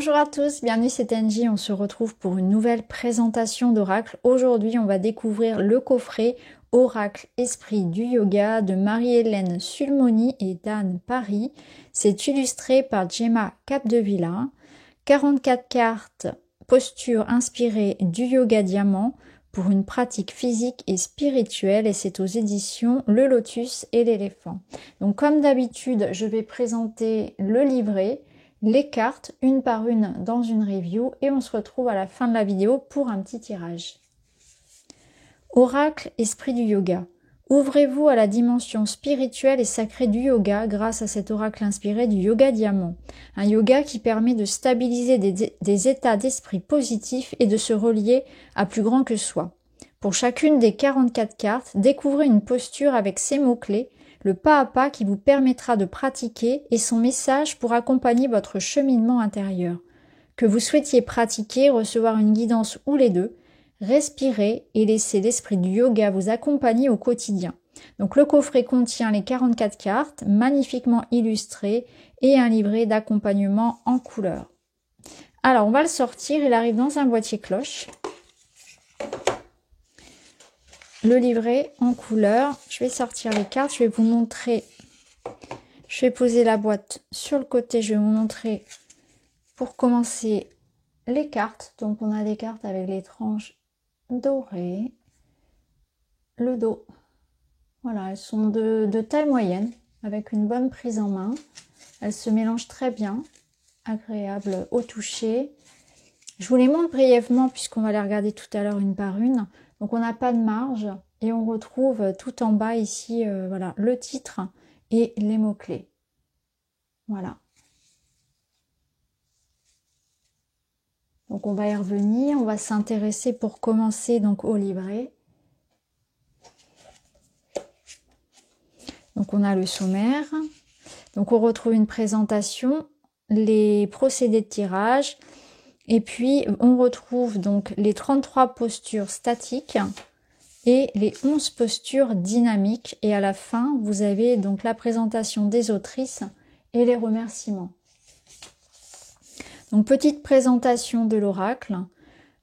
Bonjour à tous, bienvenue c'est Angie, on se retrouve pour une nouvelle présentation d'oracle. Aujourd'hui on va découvrir le coffret Oracle Esprit du Yoga de Marie-Hélène Sulmoni et d'Anne Paris. C'est illustré par Gemma Capdevila. 44 cartes, posture inspirée du yoga diamant pour une pratique physique et spirituelle et c'est aux éditions Le Lotus et l'Éléphant. Donc comme d'habitude je vais présenter le livret, les cartes une par une dans une review et on se retrouve à la fin de la vidéo pour un petit tirage. Oracle Esprit du Yoga. Ouvrez-vous à la dimension spirituelle et sacrée du yoga grâce à cet oracle inspiré du yoga diamant. Un yoga qui permet de stabiliser des états d'esprit positifs et de se relier à plus grand que soi. Pour chacune des 44 cartes, découvrez une posture avec ses mots-clés, le pas à pas qui vous permettra de pratiquer et son message pour accompagner votre cheminement intérieur. Que vous souhaitiez pratiquer, recevoir une guidance ou les deux, respirez et laissez l'esprit du yoga vous accompagner au quotidien. Donc le coffret contient les 44 cartes, magnifiquement illustrées et un livret d'accompagnement en couleur. Alors on va le sortir, il arrive dans un boîtier cloche. Le livret en couleur, je vais sortir les cartes, je vais vous montrer, je vais poser la boîte sur le côté, je vais vous montrer pour commencer les cartes. Donc on a des cartes avec les tranches dorées, le dos, voilà, elles sont de taille moyenne avec une bonne prise en main, elles se mélangent très bien, agréable au toucher. Je vous les montre brièvement puisqu'on va les regarder tout à l'heure une par une. Donc on n'a pas de marge et on retrouve tout en bas ici voilà, le titre et les mots-clés. Voilà. Donc on va y revenir, on va s'intéresser pour commencer donc au livret. Donc on a le sommaire. Donc on retrouve une présentation, les procédés de tirage. Et puis, on retrouve donc les 33 postures statiques et les 11 postures dynamiques. Et à la fin, vous avez donc la présentation des autrices et les remerciements. Donc, petite présentation de l'oracle.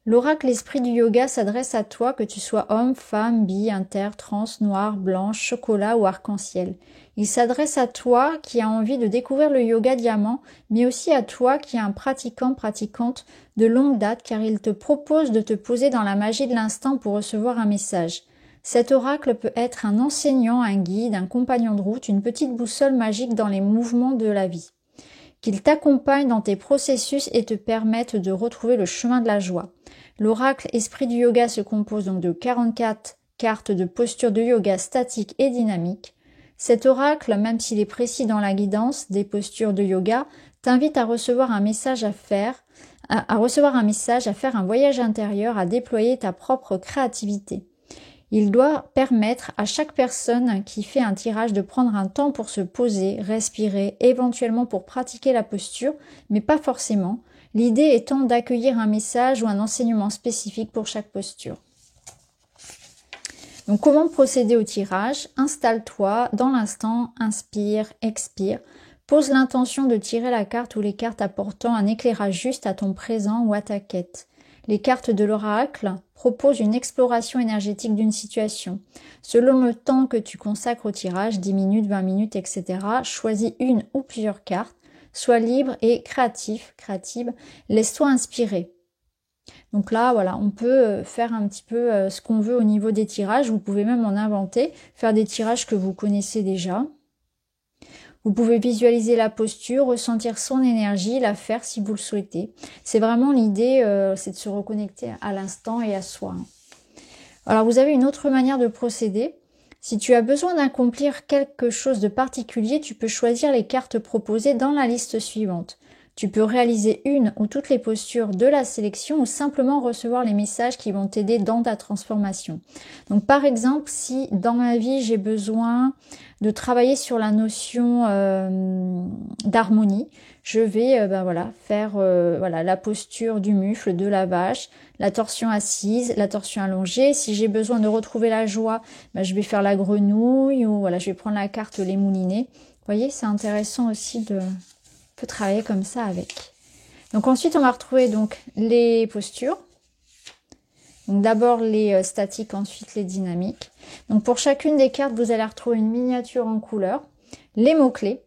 L'oracle Esprit du Yoga s'adresse à toi, que tu sois homme, femme, bi, inter, trans, noir, blanche, chocolat ou arc-en-ciel. Il s'adresse à toi qui a envie de découvrir le yoga diamant, mais aussi à toi qui est un pratiquante de longue date, car il te propose de te poser dans la magie de l'instant pour recevoir un message. Cet oracle peut être un enseignant, un guide, un compagnon de route, une petite boussole magique dans les mouvements de la vie. Qu'il t'accompagne dans tes processus et te permette de retrouver le chemin de la joie. L'oracle Esprit du Yoga se compose donc de 44 cartes de postures de yoga statiques et dynamiques. Cet oracle, même s'il est précis dans la guidance des postures de yoga, t'invite à recevoir un message à faire un voyage intérieur, à déployer ta propre créativité. Il doit permettre à chaque personne qui fait un tirage de prendre un temps pour se poser, respirer, éventuellement pour pratiquer la posture, mais pas forcément. L'idée étant d'accueillir un message ou un enseignement spécifique pour chaque posture. Donc comment procéder au tirage? Installe-toi dans l'instant, inspire, expire. Pose l'intention de tirer la carte ou les cartes apportant un éclairage juste à ton présent ou à ta quête. Les cartes de l'oracle proposent une exploration énergétique d'une situation. Selon le temps que tu consacres au tirage, 10 minutes, 20 minutes, etc., choisis une ou plusieurs cartes. Sois libre et créative, laisse-toi inspirer. Donc là, voilà, on peut faire un petit peu ce qu'on veut au niveau des tirages. Vous pouvez même en inventer, faire des tirages que vous connaissez déjà. Vous pouvez visualiser la posture, ressentir son énergie, la faire si vous le souhaitez. C'est vraiment l'idée, c'est de se reconnecter à l'instant et à soi. Alors vous avez une autre manière de procéder. Si tu as besoin d'accomplir quelque chose de particulier, tu peux choisir les cartes proposées dans la liste suivante. Tu peux réaliser une ou toutes les postures de la sélection ou simplement recevoir les messages qui vont t'aider dans ta transformation. Donc par exemple, si dans ma vie j'ai besoin de travailler sur la notion d'harmonie, je vais faire la posture du mufle, de la vache, la torsion assise, la torsion allongée. Si j'ai besoin de retrouver la joie, je vais faire la grenouille ou je vais prendre la carte les moulinets. Vous voyez, c'est intéressant aussi de travailler comme ça avec. Donc ensuite, on va retrouver donc les postures. Donc d'abord les statiques, ensuite les dynamiques. Donc pour chacune des cartes, vous allez retrouver une miniature en couleur, les mots-clés,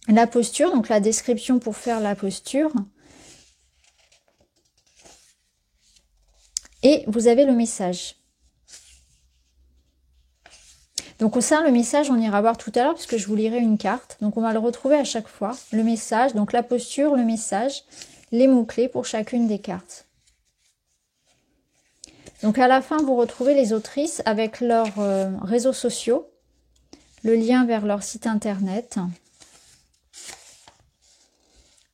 la posture, donc la description pour faire la posture. Et vous avez le message. Donc au sein, le message, on ira voir tout à l'heure puisque je vous lirai une carte. Donc on va le retrouver à chaque fois. Le message, donc la posture, le message, les mots-clés pour chacune des cartes. Donc à la fin, vous retrouvez les autrices avec leurs réseaux sociaux, le lien vers leur site internet.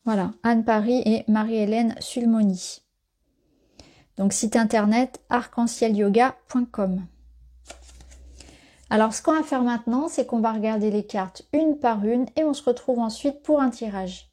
Voilà, Anne Paris et Marie-Hélène Sulmoni. Donc site internet arc-en-ciel-yoga.com. Alors ce qu'on va faire maintenant, c'est qu'on va regarder les cartes une par une et on se retrouve ensuite pour un tirage.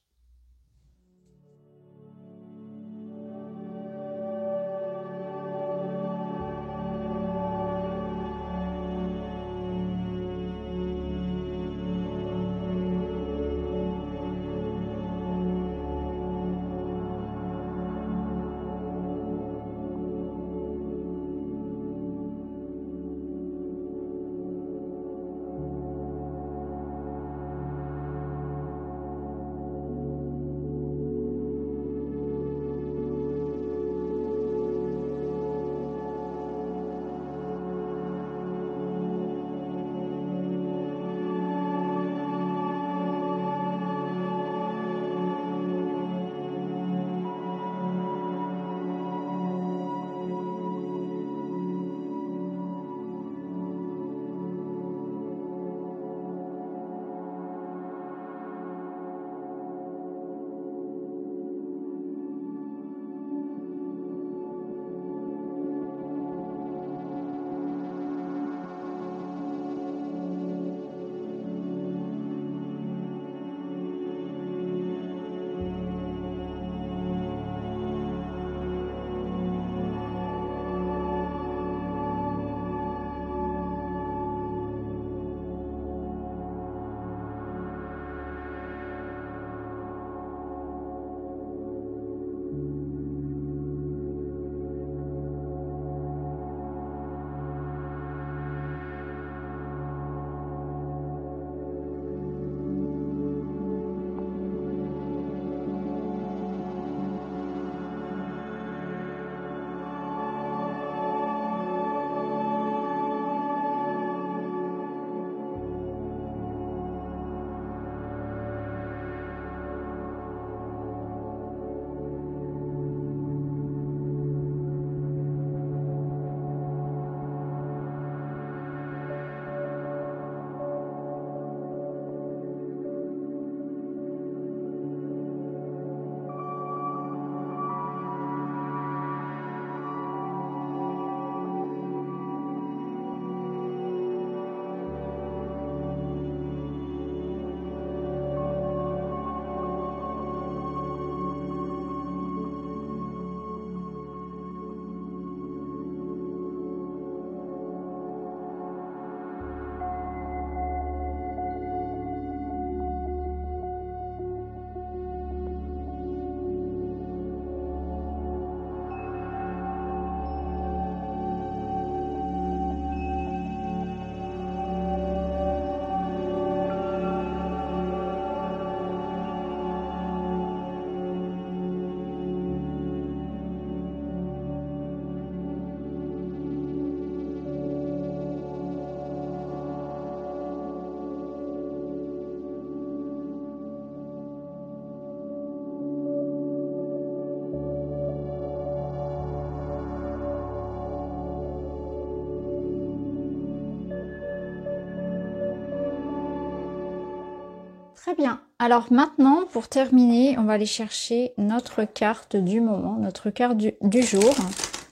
Très bien. Alors maintenant, pour terminer, on va aller chercher notre carte du moment, notre carte du jour.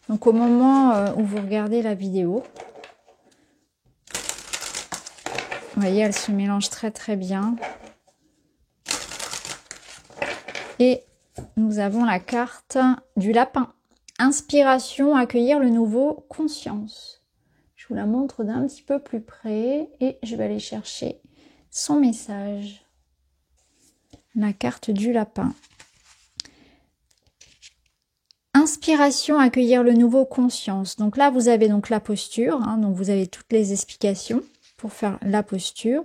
Donc au moment où vous regardez la vidéo. Vous voyez, elle se mélange très bien. Et nous avons la carte du lapin. Inspiration, accueillir le nouveau, conscience. Je vous la montre d'un petit peu plus près et je vais aller chercher son message. La carte du lapin. Inspiration, accueillir le nouveau, conscience. Donc là, vous avez donc la posture, hein, donc vous avez toutes les explications pour faire la posture.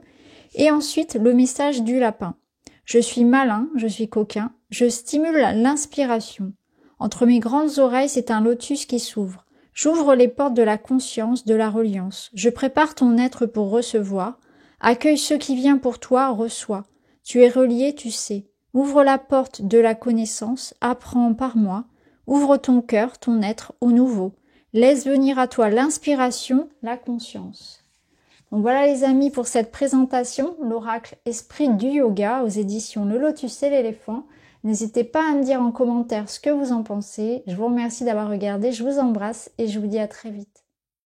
Et ensuite, le message du lapin. Je suis malin, je suis coquin, je stimule l'inspiration. Entre mes grandes oreilles, c'est un lotus qui s'ouvre. J'ouvre les portes de la conscience, de la reliance. Je prépare ton être pour recevoir. Accueille ce qui vient pour toi, reçois. Tu es relié, tu sais. Ouvre la porte de la connaissance, apprends par moi. Ouvre ton cœur, ton être au nouveau. Laisse venir à toi l'inspiration, la conscience. Donc voilà les amis pour cette présentation, l'oracle Esprit du Yoga aux éditions Le Lotus et l'Éléphant. N'hésitez pas à me dire en commentaire ce que vous en pensez. Je vous remercie d'avoir regardé, je vous embrasse et je vous dis à très vite.